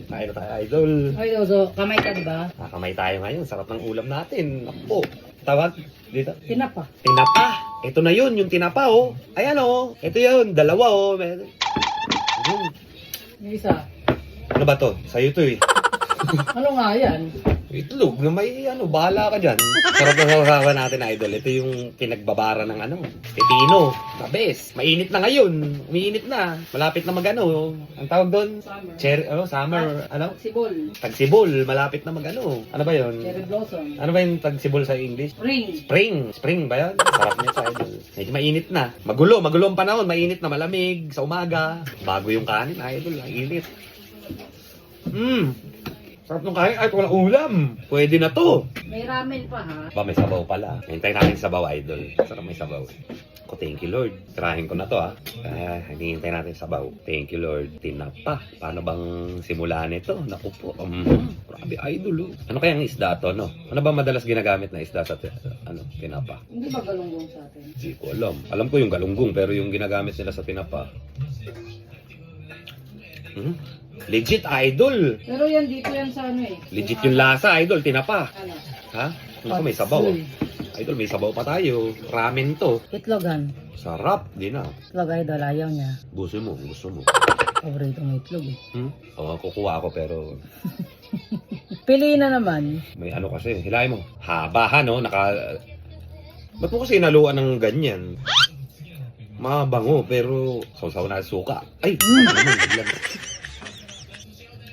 Kain na tayo, idol. Ay, so, kamay ka, di ba? Kakamay tayo ngayon. Sarap ng ulam natin. Apo. Tawag dito. Tinapa. Tinapa. Ito na yun, yung tinapa, oh. Ayan, oh. Ito yun, dalawa, oh. Ayun. Yung isa. Ano ba to? Sa'yo to, eh. Ano nga yan? Itlog na may bahala ka dyan. Sarap na sasawa natin, idol. Ito yung pinagbabara ng pepino. The best. Mainit na ngayon. Umiinit na. Malapit na Ang tawag doon? Summer. Cherry, summer, Sibol. Tagsibol. Malapit na Ano ba yun? Cherry blossom. Ano ba yung tagsibol sa English? Spring. Spring ba yan? Sarap niya sa idol. Medyo mainit na. Magulo ang panahon. Mainit na, malamig. Sa umaga. Bago yung kanin, idol. Init. Sarap nung kain. Ay, walang ulam. Pwede na to. May ramen pa, ha? Ba, may sabaw pala. Hintayin natin sabaw, idol. Sarap may sabaw. Ako, thank you, Lord. Tirahin ko na to, ha. Hinihintay natin sabaw. Thank you, Lord. Tinapa. Paano bang simulan ito? Naku po. Grabe, idol, oh. Ano kayang isda to, no? Ano ba madalas ginagamit na isda sa tinapa? Hindi ba galunggong sa atin? Hindi ko alam. Alam ko yung galunggong, pero yung ginagamit nila sa tinapa. Legit, idol. Pero yan, dito yan sa Legit yung lasa, idol. Tinapa. Ano? Ha? Ano may sabaw? Idol, may sabaw pa tayo. Ramen to. Itlogan. Sarap. Di na. Itlog, idol. Ayaw niya. Gusto mo. Paborito ng itlog, eh. Oo, kukuha ako pero Piliin na naman. may kasi. Hilahin mo. Haba, no? Ba't mo kasi naluan ng ganyan? Mabango, pero sausaw na suka. Ay! Biglang.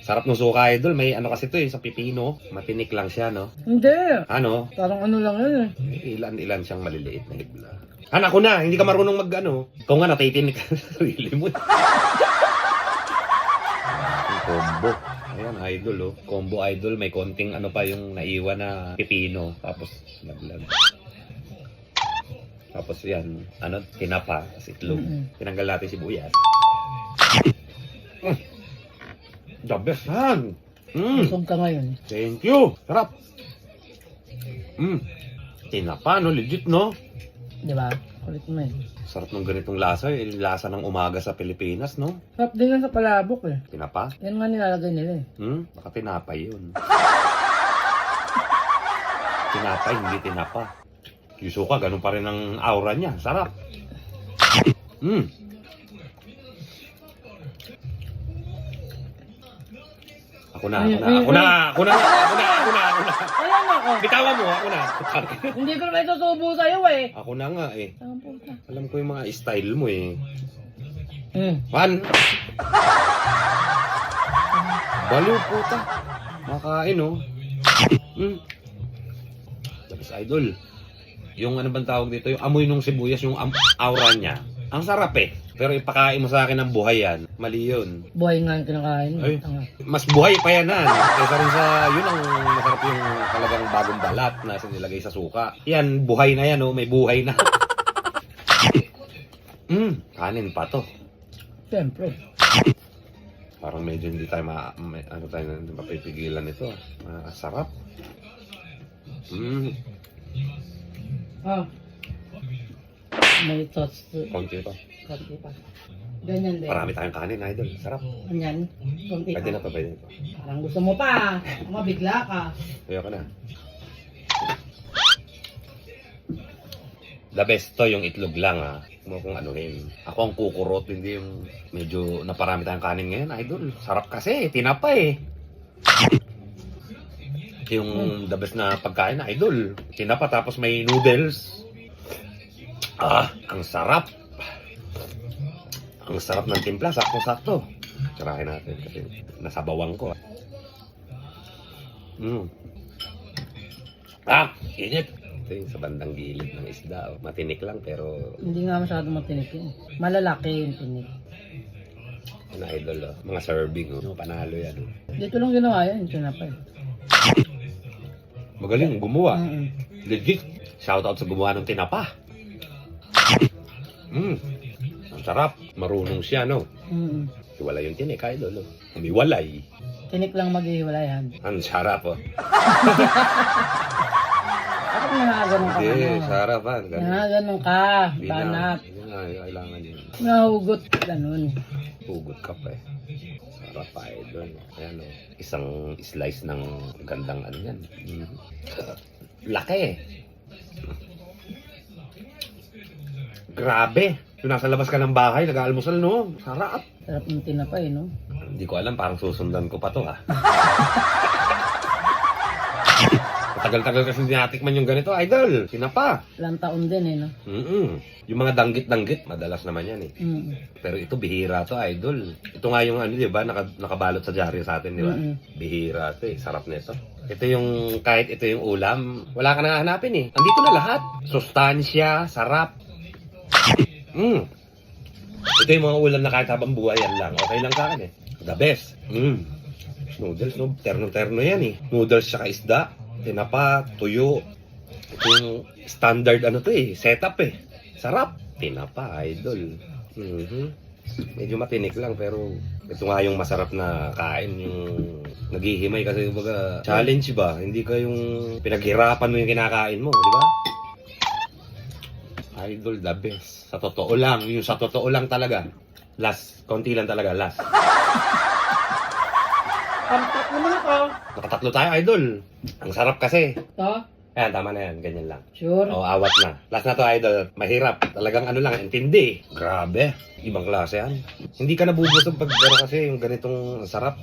Sarap ng suka, idol. May kasi to sa pipino. Matinik lang siya, no? Hindi. Ano? Parang ano lang yun, eh. May ilan siyang maliliit na hibla. Ako na, hindi ka marunong Ikaw nga, natitinik ka sa sarili mo. Combo. Ayan, idol, oh. Combo, idol. May konting pa yung naiwan na pipino. Tapos, naglag. Tapos yan, tinapa, itlog. Tinanggal natin sibuyas. The best, han! Busog ka ngayon. Thank you! Sarap! Tinapa, no? Legit, no? Di ba? Kulit mo, eh. Sarap ng ganitong lasa, lasa ng umaga sa Pilipinas, no? Sarap din yan sa palabok, eh. Tinapa? Yan nga nilalagay nila, eh. Baka tinapay yun. Tinapay, hindi tinapa. Yung suka, ganun pa rin ang aura niya. Sarap. Ako na. Ayan ako. Bitawan mo, ako na. Hindi ko naman isusubo sa'yo, eh. Ako na nga, eh. Ang puta. Alam ko yung mga style mo, eh. One. Baliw, puta. Makain, oh. Tapos, idol. Yung bang tawag dito, yung amoy ng sibuyas, yung aura niya. Ang sarap, eh. Pero ipakain mo sa akin ng buhay yan, mali yun. Buhay nga yung kinakain mo. Ay, mas buhay pa yan, kaysa rin sa, yun ang masarap yung talagang bagong balat na sinilagay sa suka. Yan, buhay na yan, oh. May buhay na. Kanin pa to. Siyempre. Parang medyo hindi tayo mapipigilan ito. Masarap. May thoughts. Konti pa. Konti pa. Ganyan din. Marami tayong kanin, idol. Sarap. Ganyan. Konti Pwede na pa. to, pwede na to. Parang gusto mo pa. Mabigla ka. Ayoko na. The best to, yung itlog lang, ha. Mo kung anuhin. Ako ang kukurot, hindi yung medyo naparami tayong kanin ngayon, idol. Sarap kasi, tinapa eh. Yung the best na pagkain, idol. Tinapa tapos may noodles. Ang sarap. Ang sarap ng timpla, sakto-sakto. Tirahin natin kasi nasabawang ko. Init. Ito yung sa bandang gilid ng isda. Matinik lang pero Hindi nga masyado matinik yun. Malalaki yung tinik. idol, mga serving. Panalo yan. Dito lang ginawa yan, yung tinapay. Magaling, gumawa. Legit. Shoutout sa gumawa ng tinapa. Ang sarap. Marunong siya, no? Hiwalay yung tinik, idol. Umiwalay. Tinik lang maghihiwalayan. Ang sarap, oh. Bakit nakaganon ka? Hindi, sarap, ha. Nakaganon ka, banat. Hindi na, kailangan yun. Nahugot, ganun. Hugot ka pa, eh. Sarap, idol. Ayan, oh. Isang slice ng gandang ano yan. Laki. Grabe. Yung nasa labas ka ng bahay, nag-aalmusal, no? Sarap. Sarap ng tinapay, no? Hindi ko alam, parang susundan ko pa to, ah. Tagal-tagal kasi natikman yung ganito, idol. Sinapa. Ilang taon din, eh, no? Yung mga danggit-danggit, madalas naman yan, eh. Pero ito, bihira to, idol. Ito nga yung ano, di ba? Nakabalot sa dyaryo sa atin, di ba? Bihira to, eh. Sarap nito. Ito yung, kahit ito yung ulam, wala ka na hanapin, eh. Andito na lahat. Sustansya, sarap. Ito yung mga ulam na kahit habang buhay yan lang. Okay lang sa akin, eh. The best. Noodles, no? Terno-terno yan, eh. Noodles tsaka isda. Tinapa, tuyo. Ito yung standard ano to eh, setup eh. Sarap. Tinapa, idol. Medyo matinik lang pero ito nga yung masarap na kain, yung naghihimay kasi baga challenge ba? Hindi ka yung pinaghirapan mo yung kinakain mo, di ba? Idol, the best. Sa totoo lang, yung sa totoo lang talaga. Last, konti lang talaga, last. Pantak naman ako. Nakatatlo tayo, idol. Ang sarap kasi. Ito? Ayan, tama na yan. Ganyan lang. Sure? O, awat na. Last na to, idol. Mahirap. Talagang ano lang, intindi. Grabe. Ibang klase yan. Hindi ka nabubusog pag pero kasi yung ganitong sarap.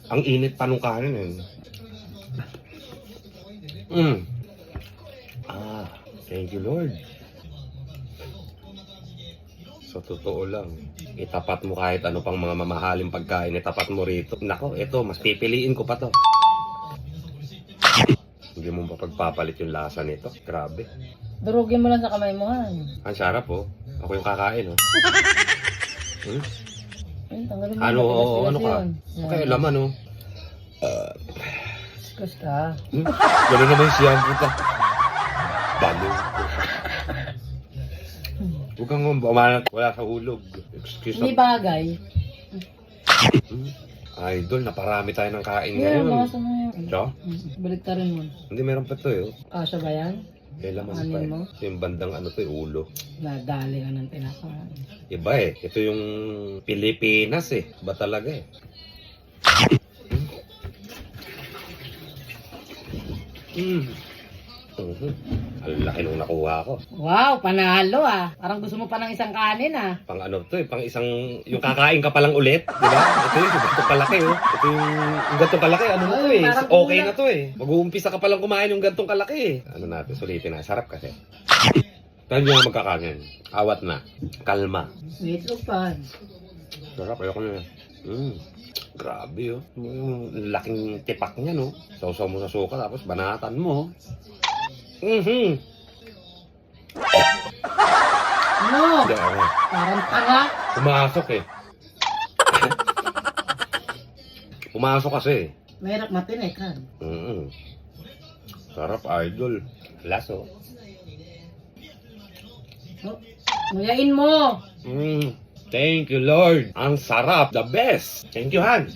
Ang init pa nung kanin eh. Thank you, Lord. Sa totoo lang, itapat mo kahit ano pang mga mamahaling pagkain, itapat mo rito. Nako, ito, mas pipiliin ko pa to. Hindi mo pa pagpapalit yung lasa nito. Grabe. Durugin mo lang sa kamay mo, ha? Ang sarap, oh. Ako yung kakain, oh. Ayun, tanggalin mo. Ano, Matigas-tigas ano ka? yun. Okay, laman, oh. Discuss ka. Gano'n naman siya, puta. Balo. Huwag kang umanat, wala sa hulog. Excuse Hindi me. bagay. Idol, naparami tayo ng kain Yan, ngayon. makasan mo yun. Ito? Balik ta rin mo. Hindi, meron pa ito, eh. Kasha ba yan? May laman Ano pa, eh. mo? Ito yung bandang ano to, ulo. Nadali ka ng tinakain. Iba, eh. Ito yung Pilipinas, eh. Iba talaga, eh. Ang laki nung nakuha ko. Wow, panalo ah. Parang gusto mo pa ng isang kanin ah. Pang ano to, eh. Pang isang, yung kakain ka palang ulit. Di ba? Ito yung ganito kalaki, oh. Ito yung ganito kalaki. Ano na to, eh. Parang Okay kulang. na to, eh. Mag-uumpisa ka palang kumain yung ganitong kalaki, eh. Ano natin, sulitin na. Sarap kasi. Tayo nyo na magkakanin. Awat na. Kalma. Wait, pa. Sarap, ayoko na. Grabe, oh. Yung laking tipak niya, no? Sausaw mo sa suka, tapos banatan mo. Ano? Hindi, ano. Parang tanga. Pumasok, eh. Pumasok kasi. Mahirap matinik ha. Sarap, idol. Laso. Oh, nguyain mo. Thank you, Lord. Ang sarap. The best. Thank you, Han.